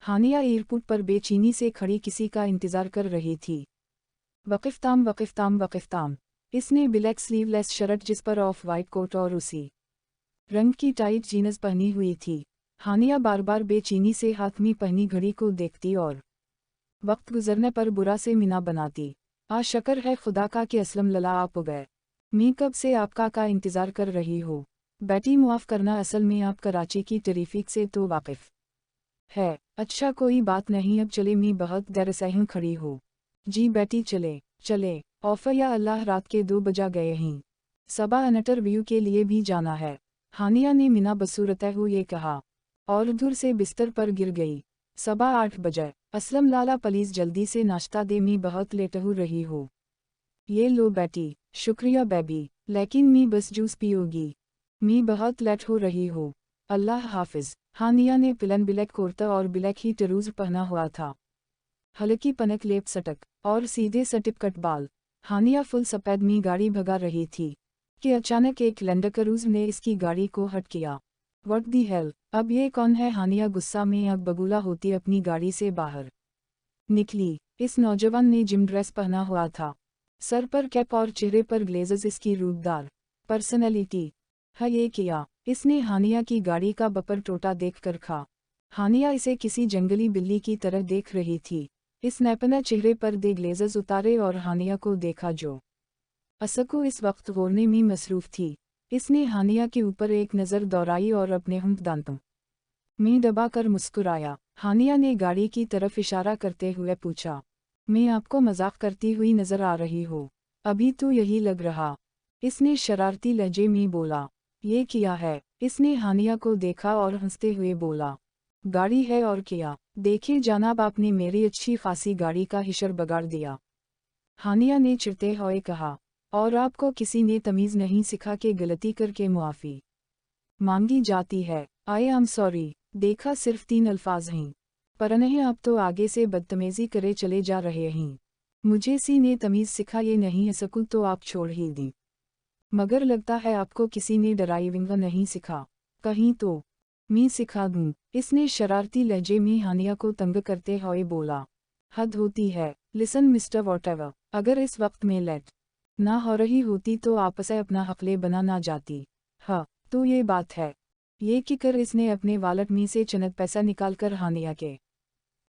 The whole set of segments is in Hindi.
हानिया एयरपोर्ट पर बेचैनी से खड़ी किसी का इंतजार कर रही थी। वक़िफ़ताम वक़िफ़ताम वक़िफ़ताम। इसने ब्लैक स्लीवलेस शर्ट जिस पर ऑफ वाइट कोट और उसी रंग की टाइट जीन्स पहनी हुई थी। हानिया बार बार बेचैनी से हाथ में पहनी घड़ी को देखती और वक्त गुजरने पर बुरा से मिना बनाती। आ शक्र है खुदा का कि असलम लला आप गए। मैं कब से आपका का इंतज़ार कर रही हूँ। बेटी मुआफ़ करना, असल में आप कराची की ट्रैफिक से तो वाकिफ़ है। अच्छा कोई बात नहीं, अब चले, मैं बहुत देर से यूं खड़ी हूँ। जी बेटी चले चले। ऑफर या अल्लाह, रात के 2 बजा गए हैं। सबा इंटरव्यू के लिए भी जाना है। हानिया ने मिना बसूरते हुए ये कहा और दूर से बिस्तर पर गिर गई। सबा 8 बजे। असलम लाला प्लीज़ जल्दी से नाश्ता दे, मैं बहुत लेट हो रही हूँ। ये लो बेटी। शुक्रिया बेबी, लेकिन मैं बस जूस पियोगी। मैं बहुत लेट हो रही हूँ। अल्लाह हाफिज। हानिया ने पिलन ब्लैक कुर्ता और ब्लैक ही ट्राउज़र पहना हुआ था। हल्की पनक लेप सटक और सीधे सटिपकट बाल। हानिया फुल सफ़ेद में गाड़ी भगा रही थी कि अचानक एक लैंड क्रूज़ ने इसकी गाड़ी को हट किया। व्हाट दी हेल, अब ये कौन है? हानिया गुस्सा में आग बबूला होती अपनी गाड़ी से बाहर निकली। इस नौजवान ने जिम ड्रेस पहना हुआ था, सर पर कैप और चेहरे पर ग्लेजेस। इसकी रूपदार पर्सनैलिटी है ये किया। इसने हानिया की गाड़ी का बपर टोटा देख कर खा। हानिया इसे किसी जंगली बिल्ली की तरह देख रही थी। इसने अपने चेहरे पर दे ग्लेजेस उतारे और हानिया को देखा जो असकू इस वक्त गौरने में मसरूफ थी। इसने हानिया के ऊपर एक नज़र दौड़ाई और अपने हुंक दांतों में दबाकर मुस्कुराया। हानिया ने गाड़ी की तरफ इशारा करते हुए पूछा, मैं आपको मजाक करती हुई नजर आ रही हूँ? अभी तो यही लग रहा। इसने शरारती लहजे में बोला। ये किया है? इसने हानिया को देखा और हंसते हुए बोला, गाड़ी है और क्या। देखिए जनाब, आपने मेरी अच्छी खासी गाड़ी का हिशर बगाड़ दिया। हानिया ने चिढ़ते हुए कहा, और आपको किसी ने तमीज़ नहीं सिखा कि गलती करके मुआफ़ी मांगी जाती है? I am sorry. देखा सिर्फ 3 अल्फाज हैं, पर नहीं आप तो आगे से बदतमीज़ी करे चले जा रहे हैं। मुझे सी ने तमीज़ सिखा ये नहीं है सकूँ तो आप छोड़ ही दी, मगर लगता है आपको किसी ने ड्राइविंग नहीं सिखा। कहीं तो मैं सिखा दूँ। इसने शरारती लहजे में हानिया को तंग करते हुए बोला, हद होती है। लिसन मिस्टर वॉटेवर, अगर इस वक्त में लेट ना हो रही होती तो आपसे अपना हकले बना ना जाती। हाँ तो ये बात है। ये कहकर इसने अपने वॉलेट में से चंद पैसा निकालकर हानिया के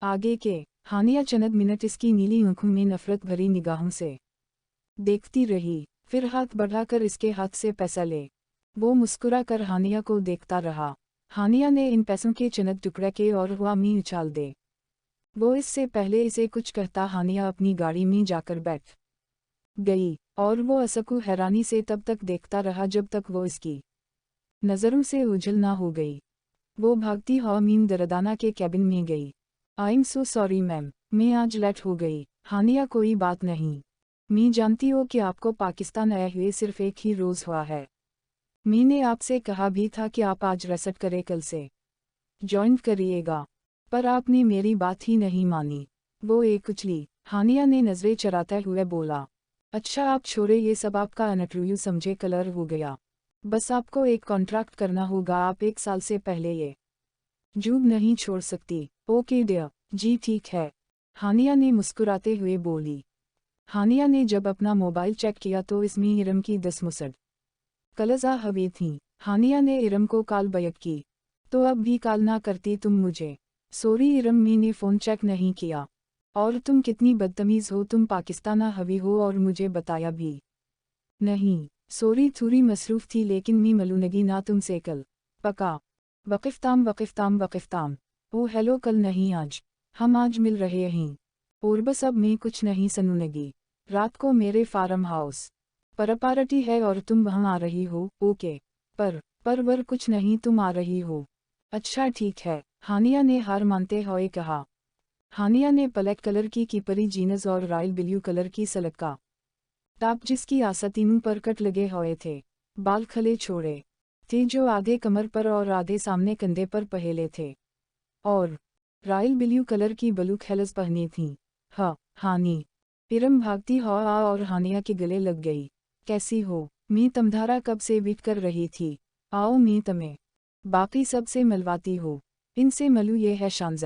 आगे के। हानिया चंद मिनट इसकी नीली आंखों में नफरत भरी निगाहों से देखती रही, फिर हाथ बढ़ाकर इसके हाथ से पैसा ले। वो मुस्कुरा कर हानिया को देखता रहा। हानिया ने इन पैसों के चंद टुकड़े के और हुआ में उछाल दे। वो इससे पहले इसे कुछ कहता हानिया अपनी गाड़ी में जाकर बैठ गई और वो असकू हैरानी से तब तक देखता रहा जब तक वो इसकी नज़रों से ओझल ना हो गई। वो भागती हुई मीम दरदाना के कैबिन में गई। I am so sorry ma'am, मैं आज लेट हो गई। हानिया कोई बात नहीं, मैं जानती हूँ कि आपको पाकिस्तान आए हुए सिर्फ एक ही रोज़ हुआ है। मैंने आपसे कहा भी था कि आप आज रेस्ट करें, कल से ज्वाइन करिएगा, पर आपने मेरी बात ही नहीं मानी। वो एक उछली। हानिया ने नज़रें चराते हुए बोला, अच्छा आप छोड़े ये सब, आपका इंटरव्यू समझे कलर हो गया। बस आपको एक कॉन्ट्रैक्ट करना होगा। आप 1 साल से पहले ये जॉब नहीं छोड़ सकती। ओके डियर, जी ठीक है, हानिया ने मुस्कुराते हुए बोली। हानिया ने जब अपना मोबाइल चेक किया तो इसमें इरम की 10 मुसड कलज़ा हवी थीं। हानिया ने इरम को कॉल बैक की, तो अब भी कॉल ना करती तुम मुझे। सॉरी इरम, मैंने फ़ोन चेक नहीं किया। और तुम कितनी बदतमीज़ हो, तुम पाकिस्ताना हवी हो और मुझे बताया भी नहीं। सॉरी थोड़ी मसरूफ़ थी, लेकिन मैं मलूनगी ना तुमसे कल पका। वक़िफ़ताम वक़िफ़ताम वक़िफ़ताम। ओ हेलो, कल नहीं आज, हम आज मिल रहे हैं। और बस अब मैं कुछ नहीं सुनूंगी। रात को मेरे फार्म हाउस पर पार्टी है और तुम वहाँ आ रही हो? ओके, पर कुछ नहीं, तुम आ रही हो? अच्छा ठीक है, हानिया ने हार मानते हुए कहा। हानिया ने ब्लैक कलर की कीपरी जीन्स और रॉयल ब्लू कलर की सलक का टॉप जिसकी आस्तीनों पर कट लगे हुए थे, बाल खले छोड़े थे जो आधे कमर पर और आधे सामने कंधे पर पहेले थे, और रॉयल ब्लू कलर की ब्लू खेलस पहनी थी। हाँ हानी। इरम भागती हुआ और हानिया के गले लग गई। कैसी हो? मैं तुम्हारा कब से वेट कर रही थी। आओ मैं तुम्हें बाकी सब से मिलवाती हूँ। इनसे मलू ये है शानज़।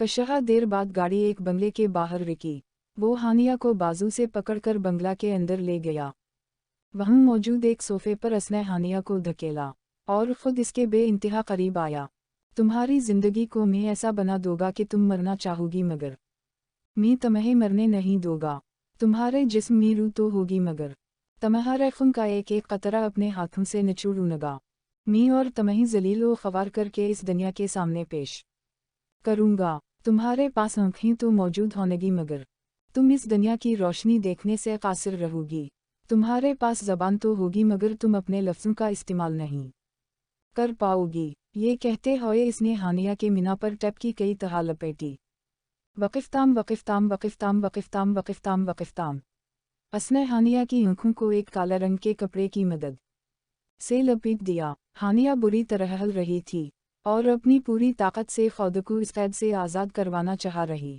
कशहा देर बाद गाड़ी एक बंगले के बाहर रुकी। वो हानिया को बाजू से पकड़कर बंगला के अंदर ले गया। वहाँ मौजूद एक सोफे पर उसने हानिया को धकेला और खुद इसके बेइंतहा करीब आया। तुम्हारी जिंदगी को मैं ऐसा बना दूंगा कि तुम मरना चाहोगी, मगर मैं तुम्हें मरने नहीं दूंगा। तुम्हारे जिस्म में रूह तो होगी, मगर तुम्हारे खून का एक एक कतरा अपने हाथों से निचोड़ूंगा। मैं और तुम्हें जलील व ख्वार करके इस दुनिया के सामने पेश करूंगा। तुम्हारे पास आँखें तो मौजूद होंगी, मगर तुम इस दुनिया की रोशनी देखने से कासिर रहोगी। तुम्हारे पास ज़बान तो होगी, मगर तुम अपने लफ्ज़ों का इस्तेमाल नहीं कर पाओगी। ये कहते हुए इसने हानिया के मीना पर टैप की कई तरह लपेटी। वक़िफ़ताम वक़िफ़ताम वक़िफ़ताम वक़िफ़ताम वक़िफ़ताम वक़िफ़ताम। उसने हानिया की आँखों को एक काले रंग के कपड़े की मदद से लपेट दिया। हानिया बुरी तरह हल रही थी और अपनी पूरी ताकत से खुद को इस कैद से आज़ाद करवाना चाह रही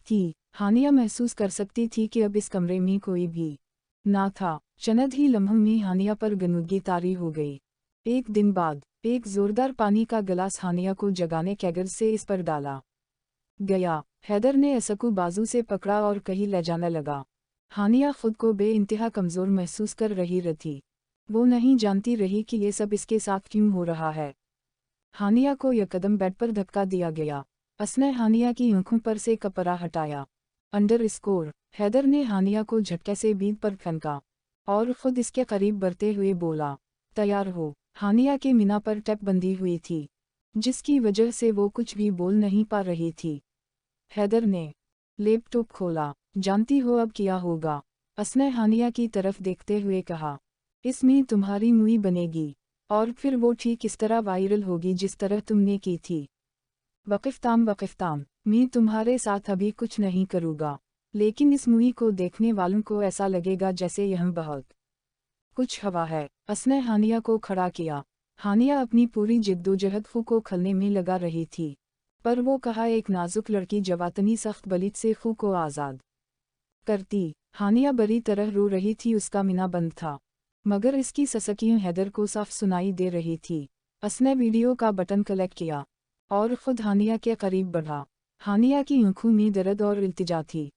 थी। हानिया महसूस कर सकती थी कि अब इस कमरे में कोई भी ना था। चंद ही लम्हों में हानिया पर गनुदगी तारी हो गई। एक दिन बाद एक जोरदार पानी का गिलास हानिया को जगाने के गर्ज से इस पर डाला गया। हैदर ने असकू बाजू से पकड़ा और कहीं ले जाने लगा। हानिया खुद को बेइंतहा कमज़ोर महसूस कर रही थी। वो नहीं जानती रही कि ये सब इसके साथ क्यों हो रहा है। हानिया को यकदम बेड पर धक्का दिया गया। उसने हानिया की आंखों पर से कपड़ा हटाया। Under score. हैदर ने हानिया को झटके से बीद पर फेंका और खुद इसके करीब बढ़ते हुए बोला, तैयार हो। हानिया के मीना पर टैप बंधी हुई थी, जिसकी वजह से वो कुछ भी बोल नहीं पा रही थी। हैदर ने लैपटॉप खोला। जानती हो अब क्या होगा? उसने हानिया की तरफ देखते हुए कहा, इसमें तुम्हारी मूवी बनेगी और फिर वो ठीक इस तरह वायरल होगी जिस तरह तुमने की थी। वक़िफ़ताम वक़िफ़ताम, मैं तुम्हारे साथ अभी कुछ नहीं करूँगा, लेकिन इस मूवी को देखने वालों को ऐसा लगेगा जैसे यह बहुत कुछ हवा है। उसने हानिया को खड़ा किया। हानिया अपनी पूरी जिद्दोजहद खू खलने में लगा रही थी, पर वो कहा एक नाजुक लड़की जवातनी सख्त बलिद से खू को आज़ाद करती। हानिया बड़ी तरह रो रही थी। उसका मीना बंद था, मगर इसकी ससकियाँ हैदर को साफ सुनाई दे रही थी। उसने वीडियो का बटन कलेक्ट किया और खुद हानिया के करीब बढ़ा। हानिया की आंखों में दर्द और इल्तिजा थी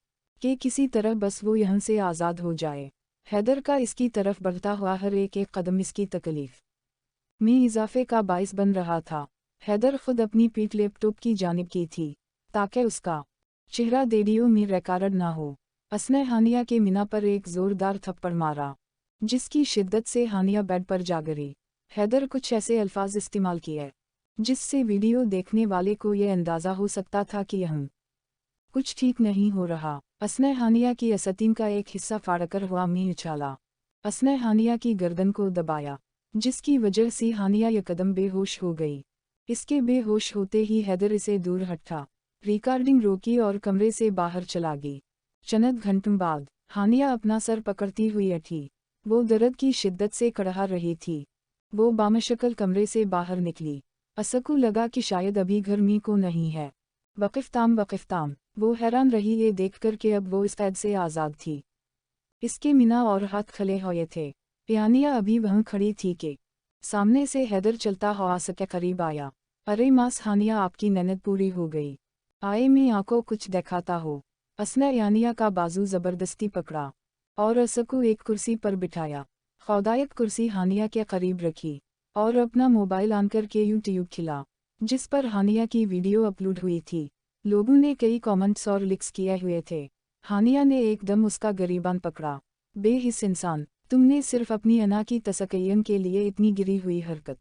कि किसी तरह बस वो यहाँ से आज़ाद हो जाए। हैदर का इसकी तरफ बढ़ता हुआ हर एक एक कदम इसकी तकलीफ में इजाफे का बाइस बन रहा था। हैदर खुद अपनी पीठ लैपटॉप की जानिब की थी ताकि उसका चेहरा रेडियो में रिकॉर्ड ना हो। उसने हानिया के मीना पर एक ज़ोरदार थप्पड़ मारा, जिसकी शिद्दत से हानिया बेड पर जा गिरी। हैदर कुछ ऐसे अल्फाज इस्तेमाल किए जिससे वीडियो देखने वाले को यह अंदाज़ा हो सकता था कि यह कुछ ठीक नहीं हो रहा। उसने हानिया की असतीन का एक हिस्सा फाड़कर हवा में उछाला। उसने हानिया की गर्दन को दबाया, जिसकी वजह से हानिया यकदम बेहोश हो गई। इसके बेहोश होते ही हैदर इसे दूर हटा, रिकॉर्डिंग रोकी और कमरे से बाहर चला गई। चंद घंटों बाद हानिया अपना सर पकड़ती हुई उठी। वो दर्द की शिद्दत से कड़हा रही थी। वो बामशक्ल कमरे से बाहर निकली। असकू लगा कि शायद अभी घर में को नहीं है। वक़िफ़ताम वक़िफ़ताम, वो हैरान रही ये देखकर कि अब वो इस कैद से आज़ाद थी। इसके मीना और हाथ खले हुए थे। हानिया अभी वहाँ खड़ी थी कि सामने से हैदर चलता हुआ सके करीब आया। अरे मास हानिया, आपकी ननद पूरी हो गई। आए मैं आंखों कुछ दिखाता हो। उसने हानिया का बाजू ज़बरदस्ती पकड़ा और असकू एक कुर्सी पर बिठाया। खौदायक कुर्सी हानिया के करीब रखी और अपना मोबाइल ऑन करके यूट्यूब खिला, जिस पर हानिया की वीडियो अपलोड हुई थी। लोगों ने कई कमेंट्स और लिक्स किए हुए थे। हानिया ने एकदम उसका गरीबान पकड़ा। बेहिस इंसान, तुमने सिर्फ अपनी अना की तसकयन के लिए इतनी गिरी हुई हरकत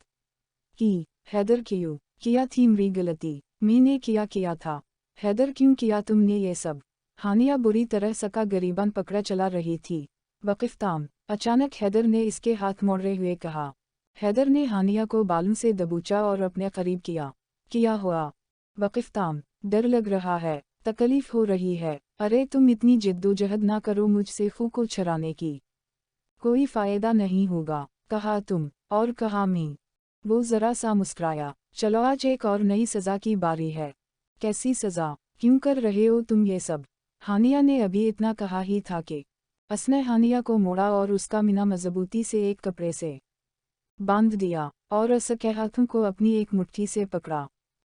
की। हैदर, क्यों किया थी मेरी गलती? मैंने किया था। हैदर, क्यों किया तुमने ये सब? हानिया बुरी तरह सका गरीबान पकड़ा चला रही थी। वक़िफ़ताम, अचानक हैदर ने इसके हाथ मोड़े हुए कहा। हैदर ने हानिया को बालों से दबोचा और अपने करीब किया। क्या हुआ? वक़िफ़ताम, डर लग रहा है, तकलीफ हो रही है। अरे तुम इतनी जिद्दोजहद ना करो, मुझसे खू को छुड़ाने की कोई फ़ायदा नहीं होगा। कहा तुम और कहा मैं। वो ज़रा सा मुस्कुराया। चलो आज एक और नई सज़ा की बारी है। कैसी सज़ा? क्यों कर रहे हो तुम ये सब? हानिया ने अभी इतना कहा ही था कि उसने हानिया को मोड़ा और उसका मीना मजबूती से एक कपड़े से बांध दिया और उसके हाथों को अपनी एक मुट्ठी से पकड़ा।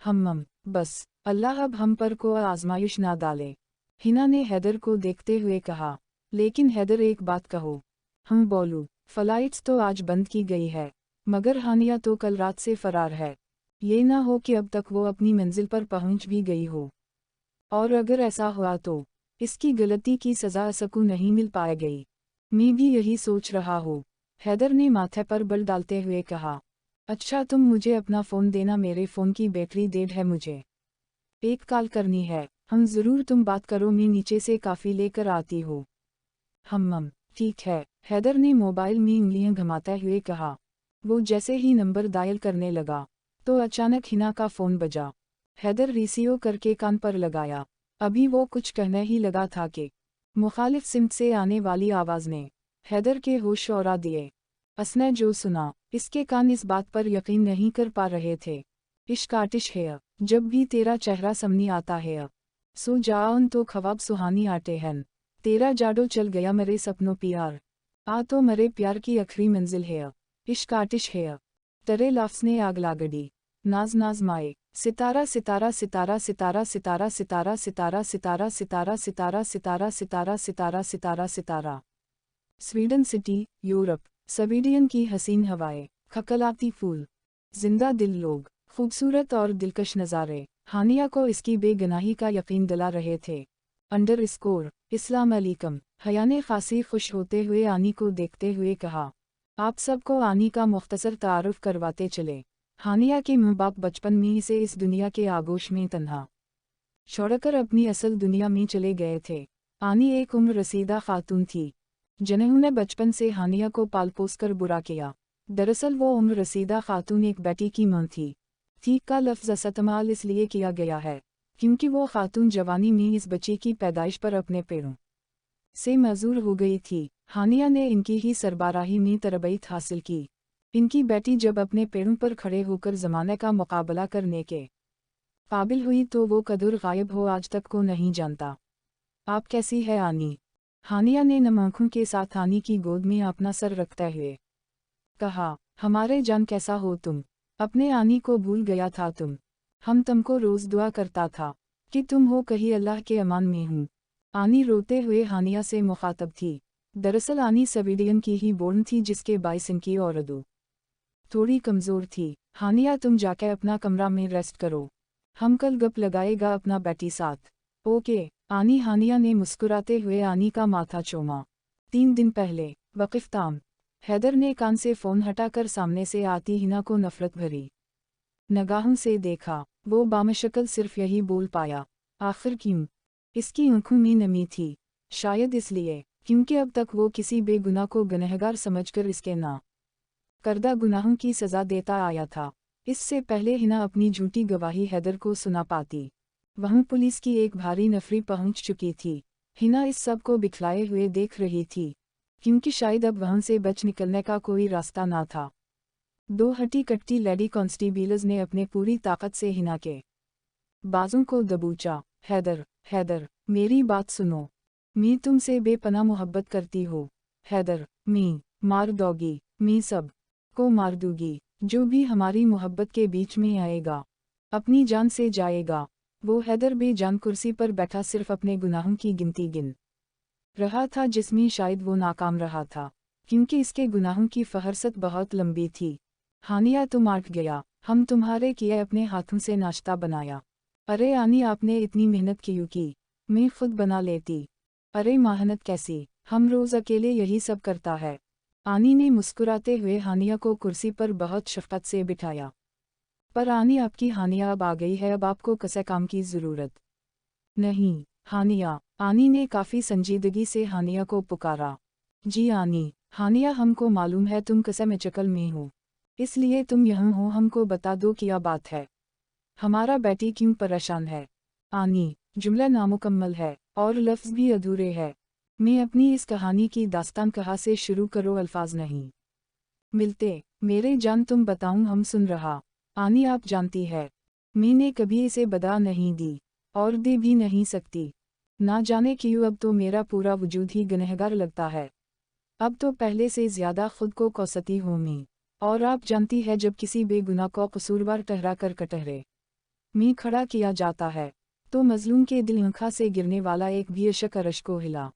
बस अल्लाह अब हम पर को आजमाइश ना डाले। हिना ने हैदर को देखते हुए कहा। लेकिन हैदर एक बात कहो। बोलूं, फ्लाइट्स तो आज बंद की गई है, मगर हानिया तो कल रात से फरार है। ये ना हो कि अब तक वो अपनी मंजिल पर पहुंच भी गई हो। और अगर ऐसा हुआ तो इसकी गलती की सज़ा सकू नहीं मिल पाएगी। मैं भी यही सोच रहा हूँ, हैदर ने माथे पर बल डालते हुए कहा। अच्छा तुम मुझे अपना फ़ोन देना, मेरे फ़ोन की बैटरी डेड है, मुझे एक कॉल करनी है। ज़रूर, तुम बात करो, मैं नीचे से काफ़ी लेकर आती हूँ। ठीक है, हैदर ने मोबाइल में उंगलियां घुमाते हुए कहा। वो जैसे ही नंबर डायल करने लगा तो अचानक हिना का फ़ोन बजा। हैदर रिसीव करके कान पर लगाया। अभी वो कुछ कहने ही लगा था कि मुखालिफ सिमत से आने वाली आवाज़ ने हैदर के होश उड़ा दिए। उसने जो सुना, इसके कान इस बात पर यकीन नहीं कर पा रहे थे। इश्क आतिश है, जब भी तेरा चेहरा सामने आता है, सो जाओन तो ख्वाब सुहानी आते हैं। तेरा जाडो चल गया मेरे सपनों प्यार, आ तो मरे प्यार की आखिरी मंजिल है। इश्क आतिश है, तेरे लफ्ज़ ने आग लागड़ी। नाज नाज माए, सितारा सितारा सितारा सितारा सितारा सितारा सितारा सितारा सितारा सितारा सितारा सितारा सितारा सितारा सितारा। Sweden city, Europe. स्वीडन की हसीन हवाएं, खकलाती फूल, जिंदा दिल लोग, खूबसूरत और दिलकश नज़ारे हानिया को इसकी बेगुनाही का यकीन दिला रहे थे। _ इस्लाम अलैकुम। हया ने खासी खुश होते हुए आनी को देखते हुए कहा। आप सबको आनी का मुख्तसर तारुफ करवाते चले। हानिया के माँ बाप बचपन में ही से इस दुनिया के आगोश में तन्हा छोड़कर अपनी असल दुनिया में चले गए थे। आनी एक उम्र रसीदा खातून थी जिन्होंने बचपन से हानिया को पाल पोस कर बुरा किया। दरअसल वो उम्र रसीदा खातून एक बेटी की मां थी। ठीक का लफ्ज़ इस्तेमाल इसलिए किया गया है क्योंकि वो खातून जवानी में इस बच्चे की पैदाइश पर अपने पैरों से मजूर हो गई थी। हानिया ने इनकी ही सरबराही में तरबियत हासिल की। इनकी बेटी जब अपने पैरों पर खड़े होकर ज़माने का मुकाबला करने के काबिल हुई तो वो कदर गायब हो आज तक को नहीं जानता। आप कैसी है आनी? हानिया ने नम आँखों के साथ आनी की गोद में अपना सर रखते हुए कहा। हमारे जान कैसा हो तुम? अपने आनी को भूल गया था तुम। हम तुमको रोज़ दुआ करता था कि तुम हो कहीं अल्लाह के अमान में हूँ। आनी रोते हुए हानिया से मुखातब थी। दरअसल आनी स्वीडन की ही बोर्न थी जिसके बाइस इनकी और उर्दू थोड़ी कमज़ोर थी। हानिया तुम जाके अपना कमरा में रेस्ट करो, हम कल गप लगाएगा अपना बेटी साथ। ओके आनी। हानिया ने मुस्कुराते हुए आनी का माथा चूमा। 3 दिन पहले वक़िफ़ताम। हैदर ने कान से फ़ोन हटाकर सामने से आती हिना को नफ़रत भरी निगाहों से देखा। वो बामशक्ल सिर्फ यही बोल पाया, आखिर क्यों? इसकी आंखों में नमी थी। शायद इसलिए क्योंकि अब तक वो किसी बेगुनाह को गुनहगार समझकर इसके ना करदा गुनाहों की सज़ा देता आया था। इससे पहले हिना अपनी झूठी गवाही हैदर को सुना पाती, वहाँ पुलिस की एक भारी नफरी पहुंच चुकी थी। हिना इस सब को बिखलाए हुए देख रही थी क्योंकि शायद अब वहाँ से बच निकलने का कोई रास्ता ना था। 2 हट्टी कट्टी लेडी कांस्टेबल्स ने अपने पूरी ताकत से हिना के बाजों को दबोचा। हैदर, हैदर, मेरी बात सुनो। मैं तुमसे बेपनाह मोहब्बत करती हूँ। हैदर, मैं मार दोगी, मैं सब को मार दूंगी। जो भी हमारी मोहब्बत के बीच में आएगा अपनी जान से जाएगा। वो हैदर बेजान कुर्सी पर बैठा सिर्फ अपने गुनाहों की गिनती गिन रहा था जिसमें शायद वो नाकाम रहा था क्योंकि इसके गुनाहों की फहरसत बहुत लंबी थी। हानिया तुम आठ गया, हम तुम्हारे किए अपने हाथों से नाश्ता बनाया। अरे आनी आपने इतनी मेहनत क्यों की? मैं खुद बना लेती। अरे मेहनत कैसी, हम रोज़ अकेले यही सब करता है। आनी ने मुस्कुराते हुए हानिया को कुर्सी पर बहुत शफ़क़त से बिठाया। पर आनी आपकी हानिया अब आ गई है, अब आपको किसी काम की ज़रूरत नहीं। हानिया, आनी ने काफ़ी संजीदगी से हानिया को पुकारा। जी आनी। हानिया हमको मालूम है तुम किस मचकल में हो, इसलिए तुम यहाँ हो, हमको बता दो क्या बात है। हमारा बेटी क्यों परेशान है? आनी, जुमला नामुकम्मल है और लफ्ज़ भी अधूरे है। मैं अपनी इस कहानी की दास्तान कहाँ से शुरू करो, अल्फाज नहीं मिलते। मेरे जान तुम बताऊं हम सुन रहा। आनी आप जानती है मैंने कभी इसे बता नहीं दी और दे भी नहीं सकती। ना जाने क्यों अब तो मेरा पूरा वजूद ही गुनहगार लगता है। अब तो पहले से ज़्यादा खुद को कोसती हूँ मैं। और आप जानती है जब किसी बेगुनाह को कसूरवार ठहरा कर कटहरे मी खड़ा किया जाता है तो मजलूम के दिल आँखा से गिरने वाला एक भी अशक अरश को हिला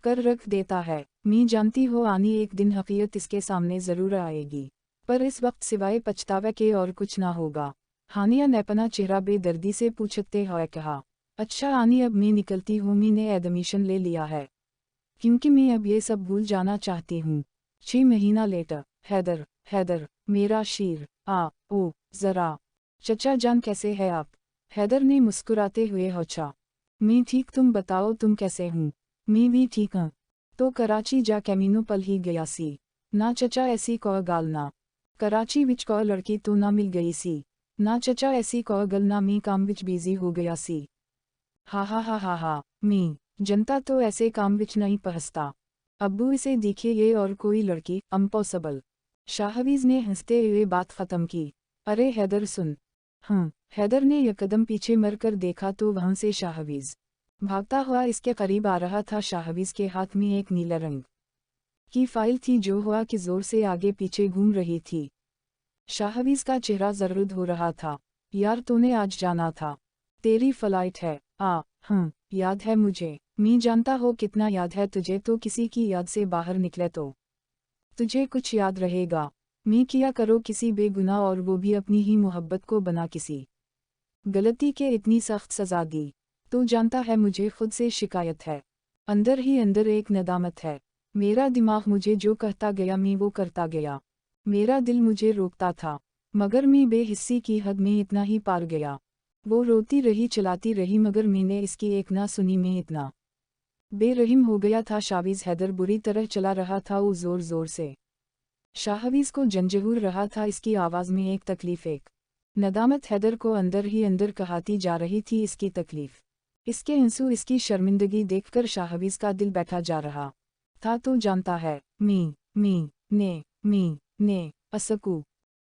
कर रख देता है। मी जानती हो आनी एक दिन हकीकत इसके सामने ज़रूर आएगी, पर इस वक्त सिवाय पछतावे के और कुछ ना होगा। हानिया ने अपना चेहरा बेदर्दी से पूछते हुए कहा, अच्छा आनी अब मैं निकलती हूँ, मी ने एडमिशन ले लिया है क्योंकि मैं अब ये सब भूल जाना चाहती हूँ। 6 महीना लेटर। हैदर, हैदर मेरा शीर, ओ ज़रा। चचा जान कैसे है आप? हैदर ने मुस्कुराते हुए पूछा। मैं ठीक, तुम बताओ तुम कैसे हूँ? मैं भी ठीक हूँ। तो कराची जा कैमीनो पल ही गया सी। ना चचा ऐसी कोई गाल ना। कराची विच कोई लड़की तो ना मिल गई सी। ना चचा ऐसी कोई गल ना, मैं काम विच बिजी हो गया सी। हा, मैं जनता तो ऐसे काम विच नहीं पहसता। अब्बू इसे देखिए ये और कोई लड़की इम्पॉसिबल। शाहवीज़ ने हंसते हुए बात ख़त्म की। अरे हैदर सुन। हैदर ने यकदम पीछे मरकर देखा तो वहाँ से शाहवीज़ भागता हुआ इसके करीब आ रहा था। शाहवीज़ के हाथ में एक नीले रंग की फाइल थी जो हुआ कि ज़ोर से आगे पीछे घूम रही थी। शाहवीज़ का चेहरा जर्द हो रहा था। यार तूने आज जाना था, तेरी फ्लाइट है। याद है मुझे। मैं जानता हो कितना याद है तुझे, तो किसी की याद से बाहर निकले तो तुझे कुछ याद रहेगा। मैं किया करो किसी बेगुनाह और वो भी अपनी ही मोहब्बत को बना किसी गलती के इतनी सख्त सज़ा दी। तो जानता है मुझे खुद से शिकायत है, अंदर ही अंदर एक नदामत है। मेरा दिमाग मुझे जो कहता गया मैं वो करता गया। मेरा दिल मुझे रोकता था, मगर मैं बेहिस्सी की हद में इतना ही पार गया। वो रोती रही चलाती रही मगर मैंने इसकी एक ना सुनी। मैं इतना बेरहिम हो गया था। शाहवीज़ हैदर बुरी तरह चला रहा था वो ज़ोर ज़ोर से। शाहवीज़ को जंजहूर रहा था इसकी आवाज़ में एक तकलीफ़, एक नदामत। हैदर को अंदर ही अंदर कहती जा रही थी इसकी तकलीफ़, इसके आंसू, इसकी शर्मिंदगी देखकर शाहवीज़ का दिल बैठा जा रहा था। तो जानता है मी ने असकू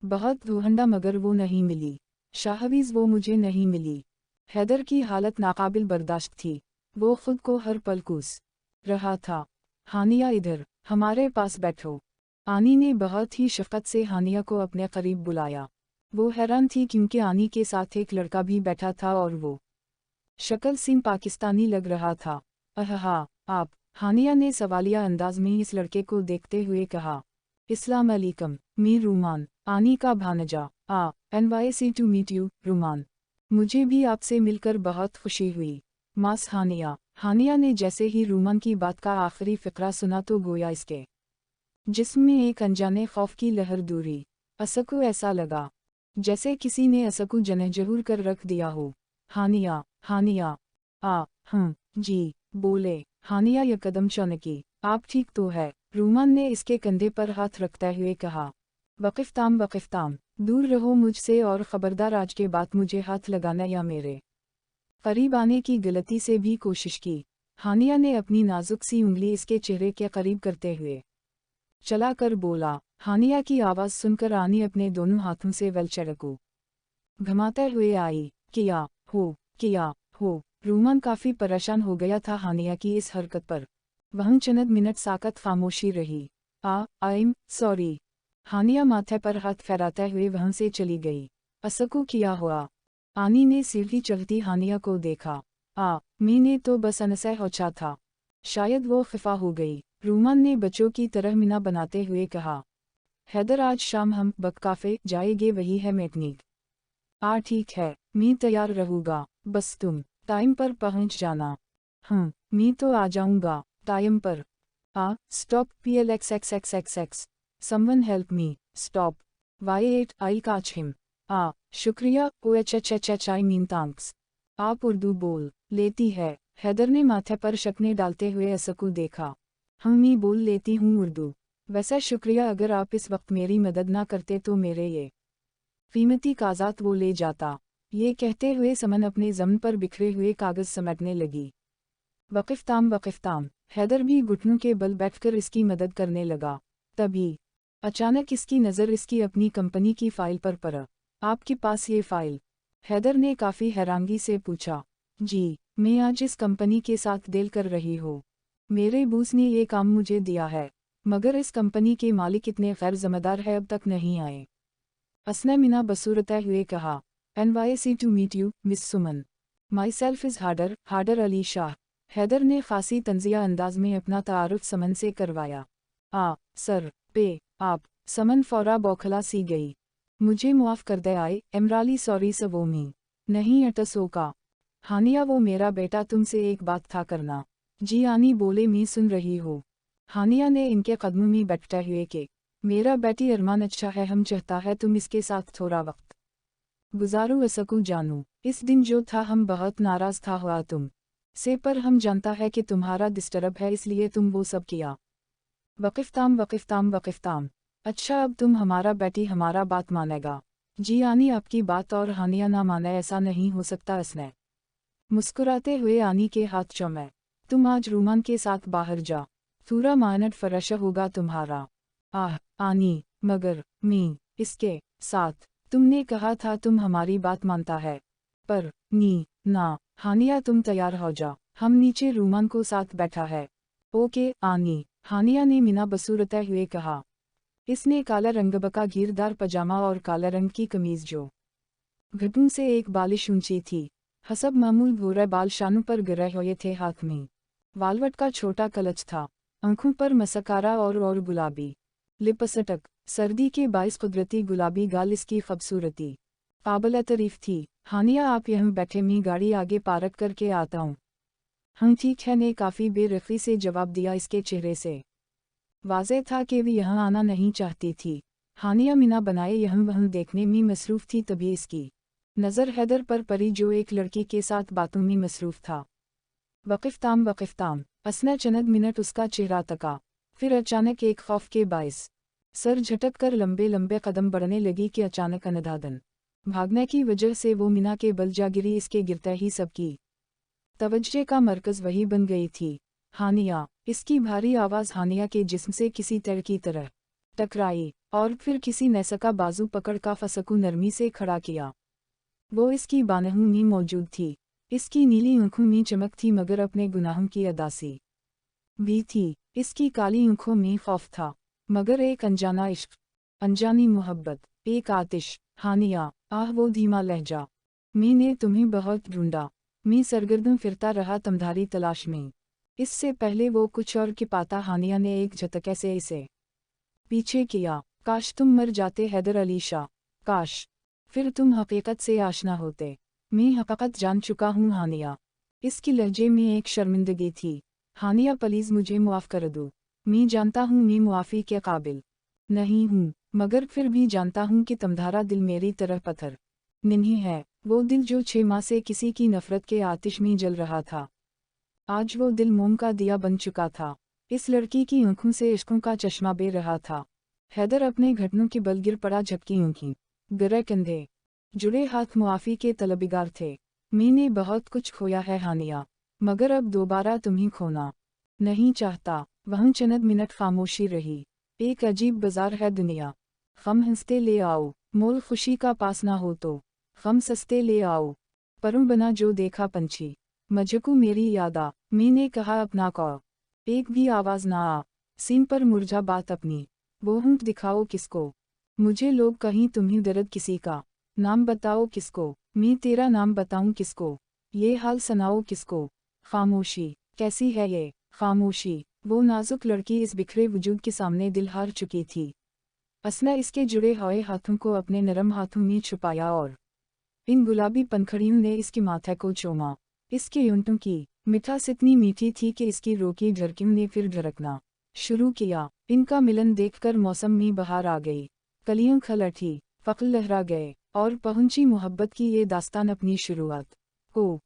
बहुत ढूंढा मगर वो नहीं मिली। शाहवीज़ वो मुझे नहीं मिली। हैदर की हालत नाकाबिल बर्दाश्त थी। वो खुद को हर पल कूस रहा था। हानिया इधर हमारे पास बैठो। आनी ने बहुत ही शफ़क़त से हानिया को अपने करीब बुलाया। वो हैरान थी क्योंकि आनी के साथ एक लड़का भी बैठा था और वो शक्ल सीम पाकिस्तानी लग रहा था। आप? हानिया ने सवालिया अंदाज में इस लड़के को देखते हुए कहा। इस्लाम अलैकुम, मैं रूमान, आनी का भानजा। NYC to meet you Rooman. मुझे भी आपसे मिलकर बहुत खुशी हुई। मास हानिया ने जैसे ही रूमान की बात का आखिरी फ़िक्रा सुना तो गोया इसके जिस्म में एक अनजाने खौफ की लहर दूरी। असकू ऐसा लगा जैसे किसी ने असकू जहूर कर रख दिया हो। हानिया जी बोले। हानिया यकदम चौंकी। आप ठीक तो है? रूमान ने इसके कंधे पर हाथ रखते हुए कहा। वक़िफ़ताम, दूर रहो मुझसे और ख़बरदार आज के बाद मुझे हाथ लगाना या मेरे करीब आने की गलती से भी कोशिश की। हानिया ने अपनी नाजुक सी उंगली इसके चेहरे के करीब करते हुए चला कर बोला। हानिया की आवाज़ सुनकर आनी अपने दोनों हाथों से वेलचेयर को घुमाते हुए आई। किया हो। रूमान काफ़ी परेशान हो गया था हानिया की इस हरकत पर। वहाँ चंद मिनट साकत खामोशी रही। I'm sorry. हानिया माथे पर हाथ फैलाते हुए वहाँ से चली गई। असकू किया हुआ? आनी ने सीढ़ी चढ़ती हानिया को देखा। मैंने तो बस अनसे होचा था, शायद वो खफा हो गई। रूमान ने बच्चों की तरह मीना बनाते हुए कहा। हैदर आज शाम हम बककाफे जाएंगे, वही है मैटनिक। ठीक है, मैं तैयार रहूँगा, बस तुम टाइम पर पहुँच जाना। मैं तो आ जाऊँगा टाइम पर। Stop PLXXXXX, someone help me, stop. Y8 I'll catch him। शुक्रिया OHHHH I mean thanks। आप उर्दू बोल लेती है? हैदर ने माथे पर शकने डालते हुए असकू देखा। मैं बोल लेती हूँ उर्दू। वैसे शुक्रिया, अगर आप इस वक्त मेरी मदद ना करते तो मेरे ये कीमती कागजात वो ले जाता। ये कहते हुए समन अपने ज़मीन पर बिखरे हुए कागज़ समेटने लगी। वक़िफ़ताम, हैदर भी घुटनों के बल बैठकर इसकी मदद करने लगा। तभी अचानक इसकी नज़र इसकी अपनी कंपनी की फ़ाइल पर पड़ा। आपके पास ये फ़ाइल? हैदर ने काफ़ी हैरानगी से पूछा। जी, मैं आज इस कंपनी के साथ डील कर रही हूँ। मेरे बॉस ने ये काम मुझे दिया है, मगर इस कंपनी के मालिक इतने गैर ज़िम्मेदार है अब तक नहीं आए। असने मीना बसूरते हुए कहा। NYC to meet you, Miss Suman. Myself is हादर अली शाह। हैदर ने खासी तंजिया अंदाज में अपना तारुफ समन से करवाया। सर, पे, आप। समन फौरा बौखला सी गई। मुझे मुआफ़ कर दे आए, एमराली सॉरी सवोमी। नहीं अटसो का। हानिया वो मेरा बेटा तुमसे एक बात था करना। जी आनी बोले मी सुन रही हो। हानिया ने इनके कदमों में बैठते हुए के मेरा बेटी अरमान अच्छा है, हम चाहता है तुम इसके साथ थोड़ा वक्त गुजारो असकू जानू। इस दिन जो था हम बहुत नाराज था हुआ तुम से, पर हम जानता है कि तुम्हारा डिस्टर्ब है इसलिए तुम वो सब किया। वक़िफ़ताम। अच्छा अब तुम हमारा बेटी हमारा बात मानेगा। जी आनी आपकी बात और हानिया ना माने ऐसा नहीं हो सकता। इसने मुस्कुराते हुए आनी के हाथ चूमे। तुम आज रूमान के साथ बाहर जा, पूरा मानट फरश होगा तुम्हारा। आनी, मगर मी इसके साथ तुमने कहा था तुम हमारी बात मानता है, पर ना। हानिया तुम तैयार हो जा, हम नीचे रूमान को साथ बैठा है। ओके आनी, हानिया ने मिना बसूरते हुए कहा। इसने काला रंगबका घेरदार पजामा और काला रंग की कमीज जो घुटनों से एक बालिश ऊंची थी, हसब मामूल भूरे बाल शानों पर गिरे हुए थे। हाथ में वालवट का छोटा कलच था, आंखों पर मस्कारा और गुलाबी लिपस्टिक। सर्दी के बाइस कुदरती गुलाबी गाल इसकी खूबसूरती काबिल तारीफ थी। हानिया आप यहाँ बैठे, मैं गाड़ी आगे पार्क करके आता हूँ। हाँ ठीक है, ने काफ़ी बेरखी से जवाब दिया। इसके चेहरे से वाज़ेह था कि वे यहाँ आना नहीं चाहती थी। हानिया मिना बनाए यहाँ वहाँ देखने में मसरूफ़ थी, तभी इसकी नज़र हैदर पर पड़ी जो एक लड़की के साथ बातों में मसरूफ़ था। वक़िफ़ताम। असना चंद मिनट उसका चेहरा तका, फिर अचानक एक खौफ के बाइस सर झटक कर लंबे लंबे कदम बढ़ने लगी कि अचानक अनधादन भागने की वजह से वो मिना के बल जा गिरी। इसके गिरते ही सबकी तवज्जो का मरकज़ वही बन गई थी। हानिया, इसकी भारी आवाज़ हानिया के जिस्म से किसी तर की तरह टकराई और फिर किसी ने सका बाजू पकड़ का फसकू नरमी से खड़ा किया। वो इसकी बानहों में मौजूद थी। इसकी नीली आंखों में चमक थी, मगर अपने गुनाहों की अदासी भी थी। इसकी काली आंखों में खौफ था, मगर एक अनजाना इश्क, अनजानी मोहब्बत, एक आतिश। हानिया, वो धीमा लहजा। मैंने तुम्हें बहुत ढूंढा। मैं सरगर्दन फिरता रहा तुम्हारी तलाश में। इससे पहले वो कुछ और की पाता। हानिया ने एक झटके से इसे पीछे किया। काश तुम मर जाते हैदर अली शाह, काश फिर तुम हकीकत से आशना होते। मैं हकीकत जान चुका हूँ हानिया। इसकी लहजे में एक शर्मिंदगी थी। हानिया प्लीज़ मुझे मुआफ़ कर दो। मैं जानता हूँ मैं मुआफ़ी के काबिल नहीं हूँ, मगर फिर भी जानता हूँ कि तुम्हारा दिल मेरी तरह पत्थर नहीं है। वो दिल जो 6 माह से किसी की नफ़रत के आतिश में जल रहा था, आज वो दिल मोम का दिया बन चुका था। इस लड़की की आंखों से इश्कों का चश्मा बह रहा था। हैदर अपने घुटनों के बल गिर पड़ा, झपकी आंखें, गिरे कंधे, जुड़े हाथ मुआफ़ी के तलबगार थे। मैंने बहुत कुछ खोया है हानिया, मगर अब दोबारा तुम्हें खोना नहीं चाहता। वहाँ चंद मिनट खामोशी रही। एक अजीब बाजार है दुनिया। गम हंसते ले आओ, मोल खुशी का पास ना हो तो गम सस्ते ले आओ। परों बना जो देखा पंछी, मुझको मेरी यादा। मैंने कहा अपना कौ, एक भी आवाज़ ना आ। सीन पर मुरझा बात अपनी, वो होंठ दिखाओ किसको। मुझे लोग कहीं तुम्हें दर्द किसी का, नाम बताओ किसको। मैं तेरा नाम बताऊं किसको, ये हाल सुनाओ किसको। खामोशी, कैसी है ये खामोशी। वो नाजुक लड़की इस बिखरे वजूद के सामने दिल हार चुकी थी। असना इसके जुड़े हुए हाथों को अपने नरम हाथों में छुपाया और इन गुलाबी पंखड़ियों ने इसके माथे को चूमा। इसके यूंटों की मिठास इतनी मीठी थी कि इसकी रोकी झरकियों ने फिर झरकना शुरू किया। इनका मिलन देखकर मौसम में बहार आ गई। कलियां खिल उठी, फक्ल लहरा गए और पहुंची मोहब्बत की ये दास्तान अपनी शुरुआत को।